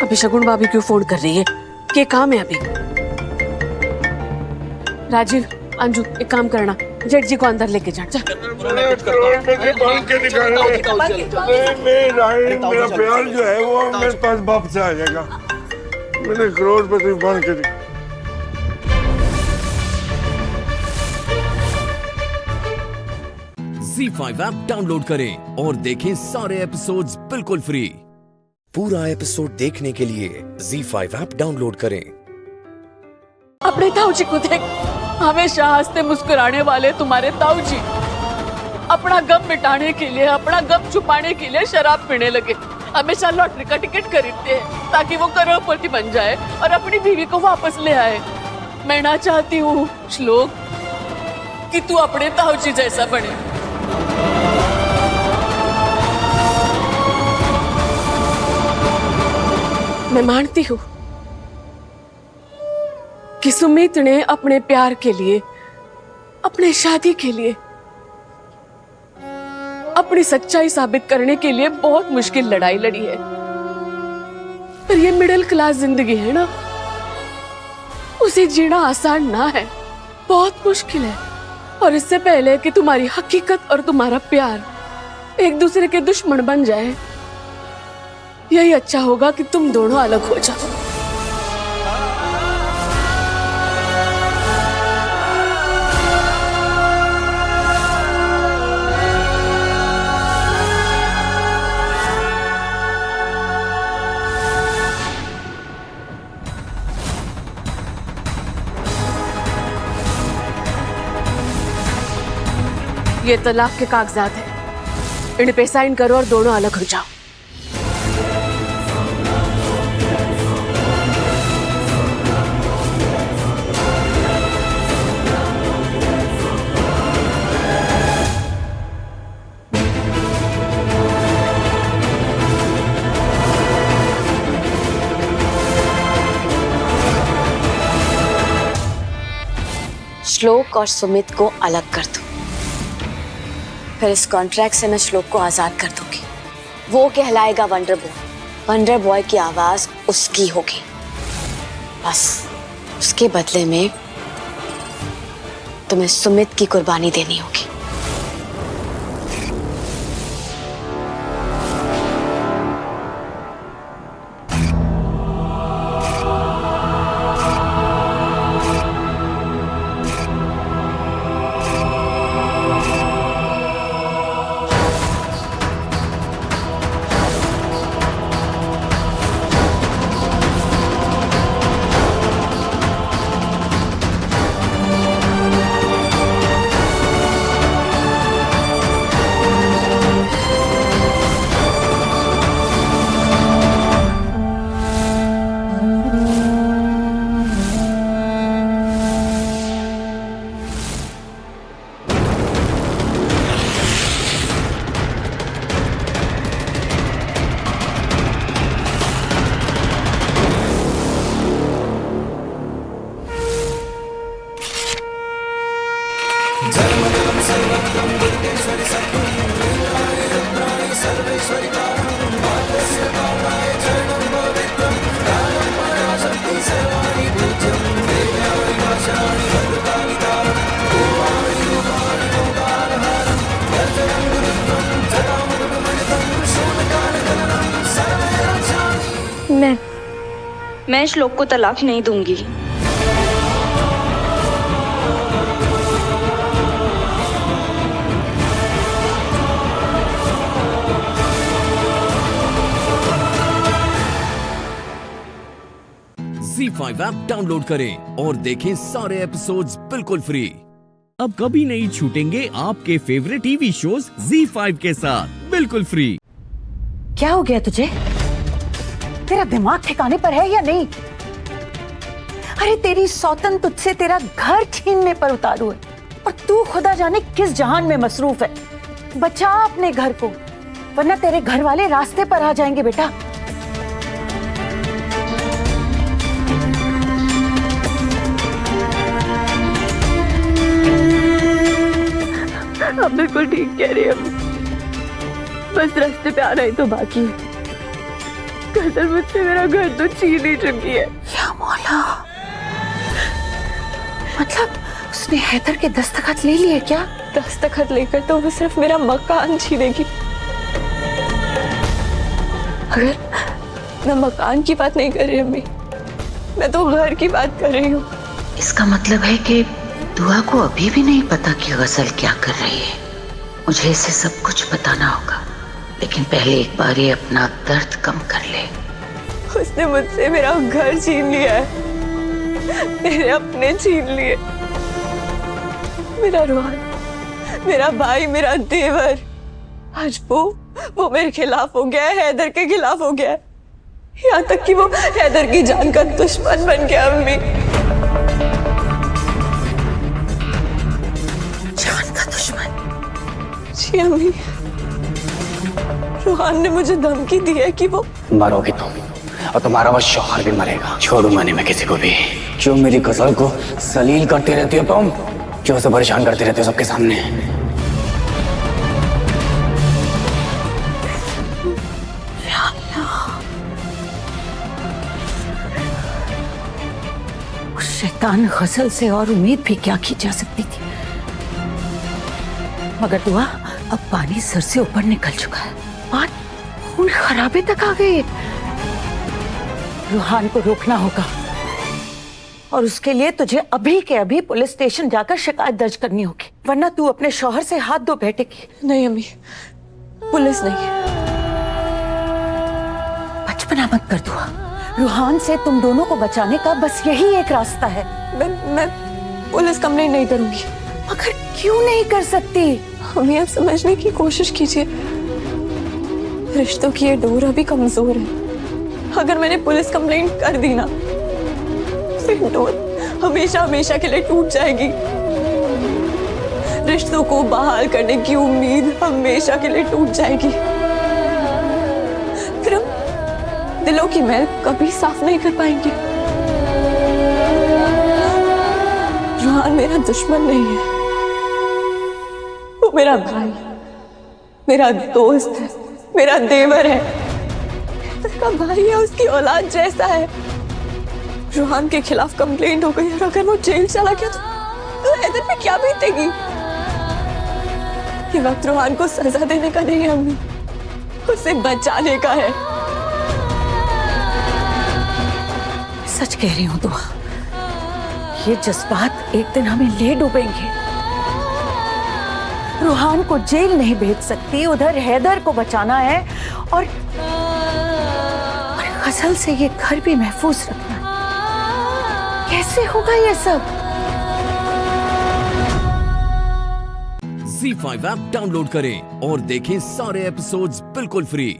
अभी शगुन भाभी क्यों फोन कर रही है? क्या काम है अभी? राजीव, अंजू, एक काम करना, जेठ जी को अंदर लेके जा। मैंने करोड़पति बन के दिखाना है। मेरा प्यार जो है वो मेरे पास वापस आ जाएगा। मैंने करोड़पति बन के दिखाना। ZEE5 ऐप डाउनलोड करें और देखें सारे एपिसोड्स बिल्कुल फ्री। पूरा एपिसोड देखने के लिए ZEE5 ऐप डाउनलोड करें। अपने ताऊजी को देख, हमेशा हंसते मुस्कुराने वाले तुम्हारे ताऊजी अपना गम मिटाने के लिए, अपना गम छुपाने के लिए शराब पीने लगे। हमेशा लॉटरी का टिकट खरीदते हैं ताकि वो करोड़पति बन जाए और अपनी बीवी को वापस ले आए। मैं ना चाहती हूँ श्लोक कि तू अपने ताऊजी जैसा बने। मैं मानती हूँ कि सुमित ने अपने प्यार के लिए, अपने शादी के लिए, अपनी सच्चाई साबित करने के लिए बहुत मुश्किल लड़ाई लड़ी है। पर ये मिडिल क्लास जिंदगी है ना, उसे जीना आसान ना है, बहुत मुश्किल है। और इससे पहले कि तुम्हारी हकीकत और तुम्हारा प्यार एक दूसरे के दुश्मन बन जाए, यही अच्छा होगा कि तुम दोनों अलग हो जाओ। ये तलाक के कागजात हैं, इन पे साइन करो और दोनों अलग हो जाओ। श्लोक और सुमित को अलग कर दो, फिर इस कॉन्ट्रैक्ट से मैं श्लोक को आजाद कर दूंगी। वो कहलाएगा वंडर बॉय। वंडर बॉय की आवाज उसकी होगी, बस उसके बदले में तुम्हें सुमित की कुर्बानी देनी होगी। मैं श्लोक को तलाक नहीं दूंगी। ZEE5 ऐप डाउनलोड करें और देखें सारे एपिसोड्स बिल्कुल फ्री। अब कभी नहीं छूटेंगे आपके फेवरेट टीवी शोज ZEE5 के साथ बिल्कुल फ्री। क्या हो गया तुझे? तेरा दिमाग ठिकाने पर है या नहीं? अरे तेरी सौतन तुझसे तेरा घर छीनने पर उतारू है और तू खुदा जाने किस जहान में मसरूफ है। बचा अपने घर को, वरना तेरे घर वाले रास्ते पर आ जाएंगे बेटा। अब बिल्कुल ठीक कह रही है, बस रास्ते पे आना ही तो बाकी है। गदर मुझसे मेरा घर तो छीन ही चुकी है। या मौला, मतलब उसने हैदर के दस्तखत ले लिए क्या? दस्तखत लेकर तो वो सिर्फ मेरा मकान छीनेगी। अगर मैं मकान की बात नहीं कर रही अम्मी, मैं तो घर की बात कर रही हूँ। इसका मतलब है कि दुआ को अभी भी नहीं पता कि गजल क्या कर रही है। मुझे इसे सब कुछ बताना होगा, लेकिन पहले एक बार ये अपना दर्द कम कर ले। उसने मुझसे मेरा घर छीन लिया है, मेरे अपने छीन लिए। मेरा रोहन, मेरा भाई, मेरा देवर, आज वो मेरे खिलाफ हो गया है, हैदर के खिलाफ हो गया है। यहाँ तक कि वो हैदर की जान का दुश्मन बन गया। अम्मी, जान का दुश्मन? जी अम्मी, रोहन ने मुझे धमकी दी है कि वो मरोगी तुम और तुम्हारा वो शौहर भी मरेगा। छोड़ूंगा नहीं मैं किसी को भी। क्यों मेरी गजल को सलील करती रहती हो तुम? क्यों उसे परेशान करती रहती हो सबके सामने? उस शैतान गजल से और उम्मीद भी क्या की जा सकती थी, मगर दुआ अब पानी सर से ऊपर निकल चुका है। बात खून खराबे तक आ गई। रूहान को रोकना होगा और उसके लिए तुझे अभी के अभी पुलिस स्टेशन जाकर शिकायत दर्ज करनी होगी, वरना तू अपने शौहर से हाथ धो बैठेगी। नहीं अम्मी, पुलिस नहीं। बचपना मत कर दुआ। रूहान से तुम दोनों को बचाने का बस यही एक रास्ता है। मैं पुलिस कंप्लेंट नहीं करूंगी। मगर क्यों नहीं कर सकती? अम्मी आप समझने की कोशिश कीजिए, रिश्तों की ये डोर अभी कमजोर है। अगर मैंने पुलिस कंप्लेंट कर दी ना, फिर डोर हमेशा हमेशा के लिए टूट जाएगी। रिश्तों को बहाल करने की उम्मीद हमेशा के लिए टूट जाएगी। फिर हम दिलों की मैल कभी साफ नहीं कर पाएंगे। रूहान मेरा दुश्मन नहीं है, वो मेरा भाई, मेरा दोस्त है, मेरा देवर है, तेरा भाई है, उसकी औलाद जैसा है। रूहान के खिलाफ कंप्लेंट हो गई और अगर वो जेल चला गया तो हैदर पे क्या बीतेगी? ये वक्त रूहान को सजा देने का नहीं है अम्मी, उसे बचाने का है। सच कह रही हूँ दुआ, ये जज्बात एक दिन हमें ले डूबेंगे। रूहान को जेल नहीं भेज सकती, उधर हैदर को बचाना है और गजल से ये घर भी महफूज रखना है। कैसे होगा ये सब? ZEE5 ऐप डाउनलोड करें और देखें सारे एपिसोड्स बिल्कुल फ्री।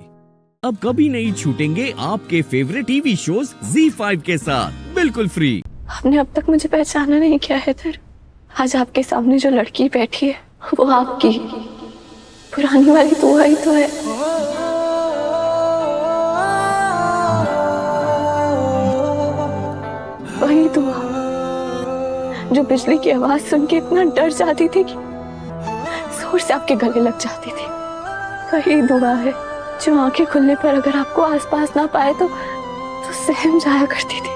अब कभी नहीं छूटेंगे आपके फेवरेट टीवी शोज ZEE5 के साथ बिल्कुल फ्री। आपने अब तक मुझे पहचाना नहीं किया हैदर। आज आपके सामने जो लड़की बैठी है वो आपकी पुरानी वाली दुआ ही तो है। वही दुआ जो बिजली की आवाज सुन के इतना डर जाती थी कि जोर से आपके गले लग जाती थी। वही दुआ है जो आंखें खुलने पर अगर आपको आसपास ना पाए तो सहम जाया करती थी।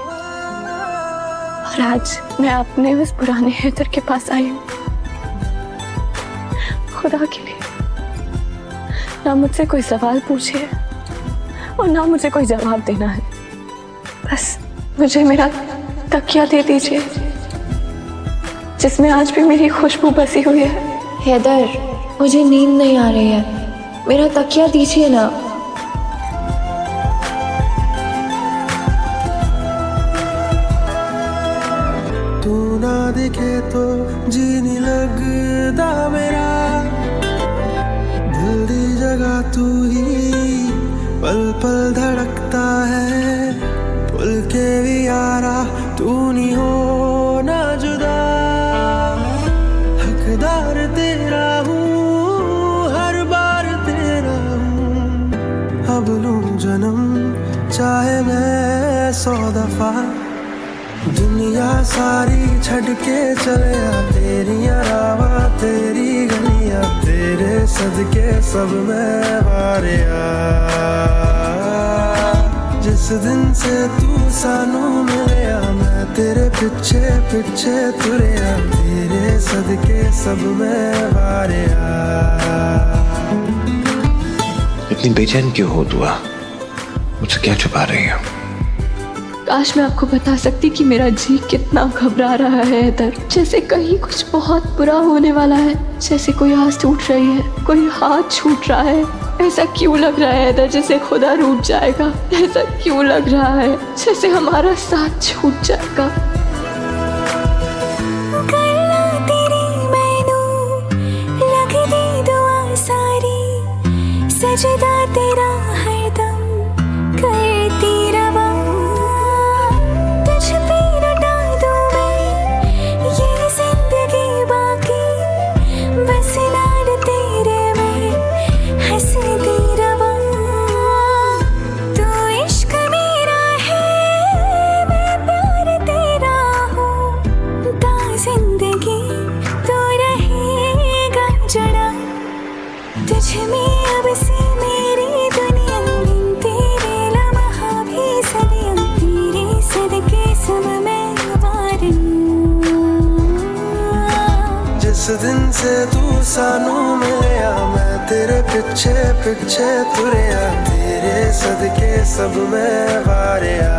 और आज मैं अपने उस पुराने हैदर के पास आई हूँ। खुदा के लिए ना मुझसे कोई सवाल पूछे और ना मुझे कोई जवाब देना है। बस मुझे मेरा तकिया दे दीजिए जिसमें आज भी मेरी खुशबू बसी हुई है। हैदर, मुझे नींद नहीं आ रही है, मेरा तकिया दीजिए ना। तू ना दिखे तो जी नहीं लगता मेरा, दिल दी जगह तू ही पल पल धड़कता है। भूल के भी यारा तू नहीं हो ना जुदा, हकदार तेरा हूँ हर बार तेरा हूँ। अब लूं जन्म चाहे मैं 100 दफा, दुनिया सारी छड़ के चले आ तेरिया रावा तेरी गलियां, तेरे सदके सब में वारिया। जिस दिन से तू सानू मिलया मैं तेरे पीछे पीछे तुरया, तेरे सदके सब में वारिया। इतनी बेचैन क्यों हो दुआ? मुझसे क्या छुपा रही है? काश मैं आपको बता सकती कि मेरा जी कितना घबरा रहा है हैदर। जैसे कहीं कुछ बहुत बुरा होने वाला है, जैसे कोई आस टूट रही है, कोई हाथ छूट रहा है। ऐसा क्यों लग रहा है हैदर जैसे खुदा रूठ जाएगा? ऐसा क्यों लग रहा है जैसे हमारा साथ छूट जाएगा? सजदा तेरा हरदम करती रवा, तुझ पे लुटा दूं मैं ये जिंदगी बाकी, बस लाड तेरे में हंसती रवा। तू इश्क मेरा है मैं प्यार तेरा हूँ, ता जिंदगी तू रहेगा जुड़ा। तुझ में अब से मेरी दुनिया, तेरे लम्हा भी सदियां, तेरे सदके सब में वारियां। से तू सानू मिलया मैं तेरे पिछे पिछे तुरया तेरे सदके सब मैं वारिया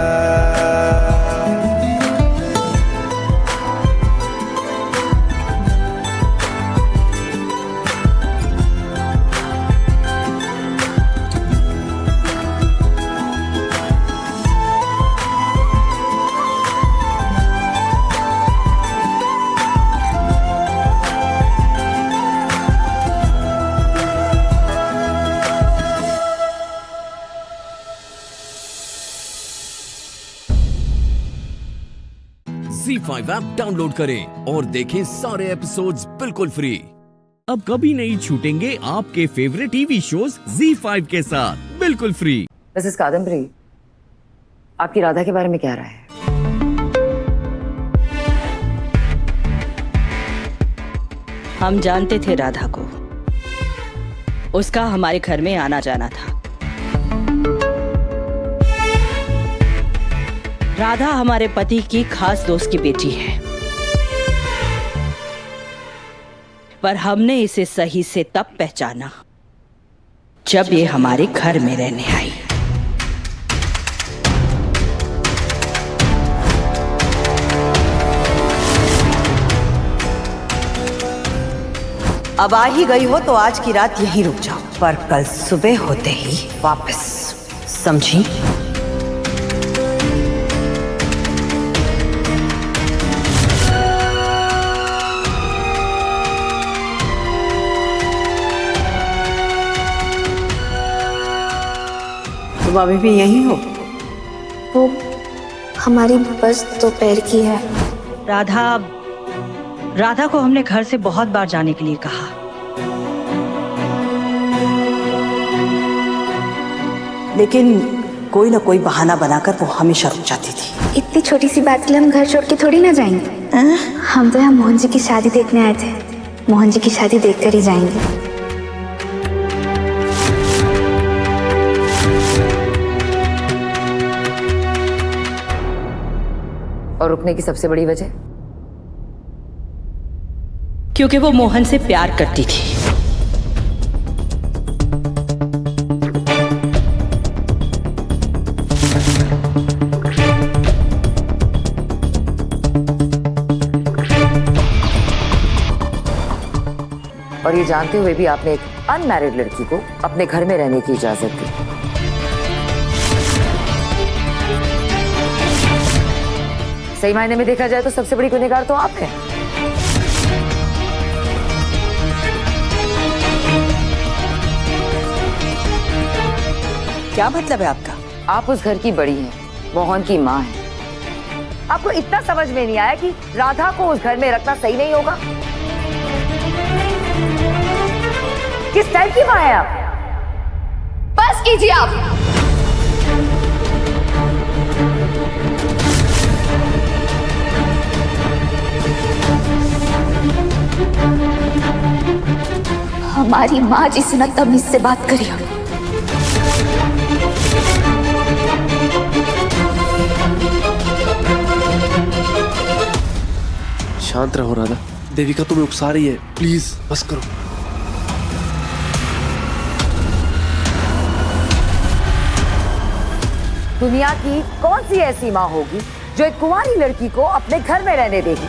ZEE5 ऐप डाउनलोड करें और देखें सारे एपिसोड्स बिल्कुल फ्री। अब कभी नहीं छूटेंगे आपके फेवरेट टीवी शोज ZEE5 के साथ बिल्कुल फ्री। मिसेस कादम्बरी, आपकी राधा के बारे में क्या राय है? हम जानते थे राधा को, उसका हमारे घर में आना जाना था। राधा हमारे पति की खास दोस्त की बेटी है, पर हमने इसे सही से तब पहचाना जब ये हमारे घर में रहने आई। अब आ ही गई हो तो आज की रात यहीं रुक जाओ, पर कल सुबह होते ही वापस, समझी? तुम अभी भी यहीं हो? वो हमारी बस दोपहर की है। राधा को हमने घर से बहुत बार जाने के लिए कहा, लेकिन कोई ना कोई बहाना बनाकर वो हमेशा रुक जाती थी। इतनी छोटी सी बात के लिए हम घर छोड़ के थोड़ी ना जाएंगे। हम तो यहाँ मोहन जी की शादी देखने आए थे, मोहन जी की शादी देखकर ही जाएंगे। और रुकने की सबसे बड़ी वजह? क्योंकि वो मोहन से प्यार करती थी। और ये जानते हुए भी आपने एक अनमैरिड लड़की को अपने घर में रहने की इजाजत दी। सही मायने में देखा जाए तो सबसे बड़ी गुनहगार तो आप हैं। क्या मतलब है आपका? आप उस घर की बड़ी हैं, मोहन की माँ हैं। आपको इतना समझ में नहीं आया कि राधा को उस घर में रखना सही नहीं होगा? किस टाइप की माँ है आप? बस कीजिए आप। हमारी माँ जिसे न तमीज से बात करिए। शांत रहो राधा, देविका तुम्हें उकसा रही है, प्लीज बस करो। दुनिया की कौन सी ऐसी माँ होगी जो एक कुंवारी लड़की को अपने घर में रहने देगी?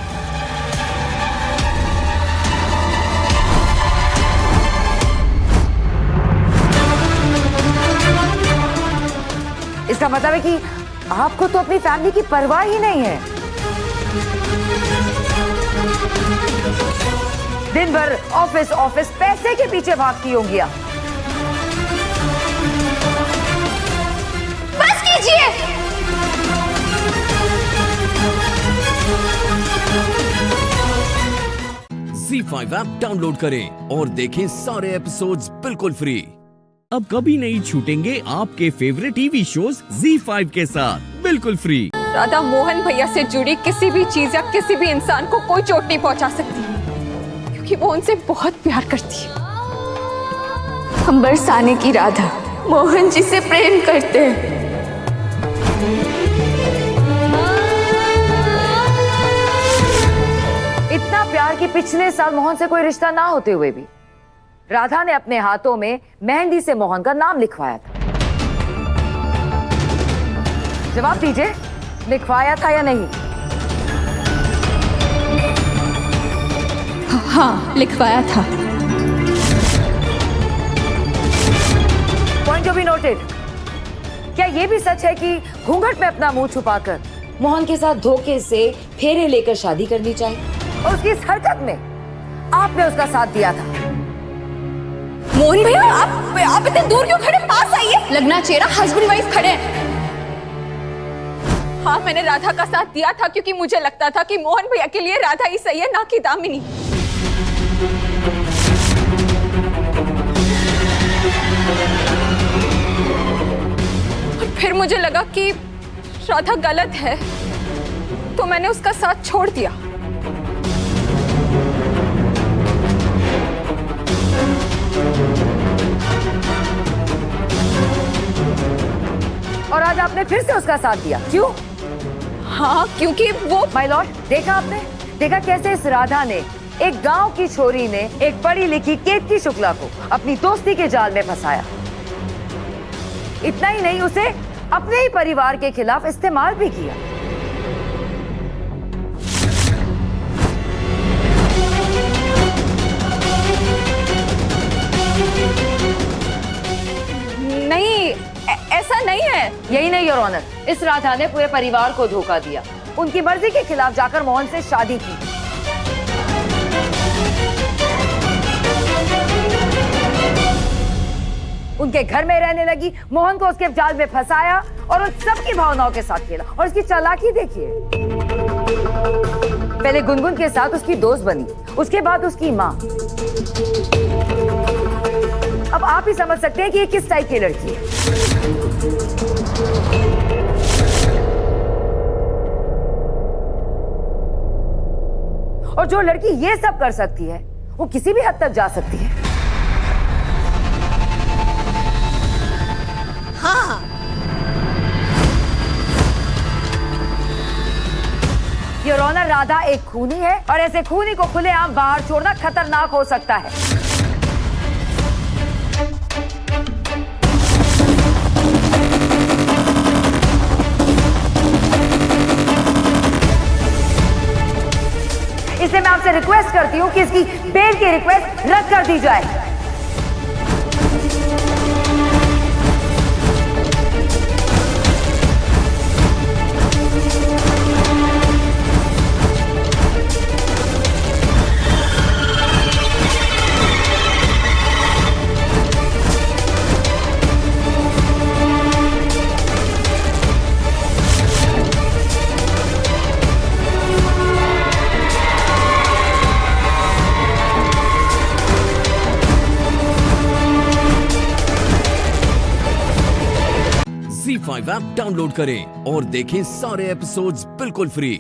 इसका मतलब है कि आपको तो अपनी फैमिली की परवाह ही नहीं है। दिन भर ऑफिस ऑफिस पैसे के पीछे भागती होंगी आप। बस कीजिए। ZEE5 ऐप डाउनलोड करें और देखें सारे एपिसोड्स बिल्कुल फ्री। अब कभी नहीं छूटेंगे आपके फेवरेट टीवी शोज ZEE5 के साथ बिल्कुल फ्री। राधा मोहन भैया से जुड़ी किसी भी चीज या किसी भी इंसान को कोई चोट नहीं पहुंचा सकती, क्योंकि वो उनसे बहुत प्यार करती है। हम बरसाने की राधा मोहन जी से प्रेम करते हैं। इतना प्यार बार कि पिछले साल मोहन से कोई रिश्ता ना होते हुए भी राधा ने अपने हाथों में मेहंदी से मोहन का नाम लिखवाया था। जवाब दीजिए, लिखवाया था या नहीं? हाँ, लिखवाया था। Point to be noted. क्या यह भी सच है कि घूंघट में अपना मुंह छुपाकर मोहन के साथ धोखे से फेरे लेकर शादी करनी चाहिए और उसकी इस हरकत में आपने उसका साथ दिया था? मोहन भैया, आप इतने दूर क्यों खड़े? पास आइए। लगना चेहरा हस्बैंड वाइफ खड़े हैं। हाँ, मैंने राधा का साथ दिया था क्योंकि मुझे लगता था कि मोहन भैया के लिए राधा ही सही है, ना कि दामिनी। और फिर मुझे लगा कि राधा गलत है, तो मैंने उसका साथ छोड़ दिया। और आज आपने फिर से उसका साथ दिया, क्यों? हाँ, क्योंकि वो माय लॉर्ड, देखा आपने? देखा कैसे इस राधा ने, एक गांव की छोरी ने एक पढ़ी लिखी केतकी शुक्ला को अपनी दोस्ती के जाल में फंसाया। इतना ही नहीं, उसे अपने ही परिवार के खिलाफ इस्तेमाल भी किया। नहीं, ऐसा नहीं है। यही नहीं योर ऑनर, इस राधा ने पूरे परिवार को धोखा दिया, उनकी मर्जी के खिलाफ जाकर मोहन से शादी की। उनके घर में रहने लगी, मोहन को उसके जाल में फंसाया और उन सबकी भावनाओं के साथ खेला। और इसकी चालाकी देखिए, पहले गुनगुन के साथ उसकी दोस्त बनी, उसके बाद उसकी माँ। अब आप ही समझ सकते हैं कि ये किस टाइप की लड़की है। और जो लड़की ये सब कर सकती है, वो किसी भी हद तक जा सकती है। हाँ, योर ऑनर, राधा एक खूनी है और ऐसे खूनी को खुलेआम बाहर छोड़ना खतरनाक हो सकता है। इसलिए मैं आपसे रिक्वेस्ट करती हूं कि इसकी बेल की रिक्वेस्ट रद्द कर दी जाए। ZEE5 ऐप डाउनलोड करें और देखें सारे एपिसोड्स बिल्कुल फ्री।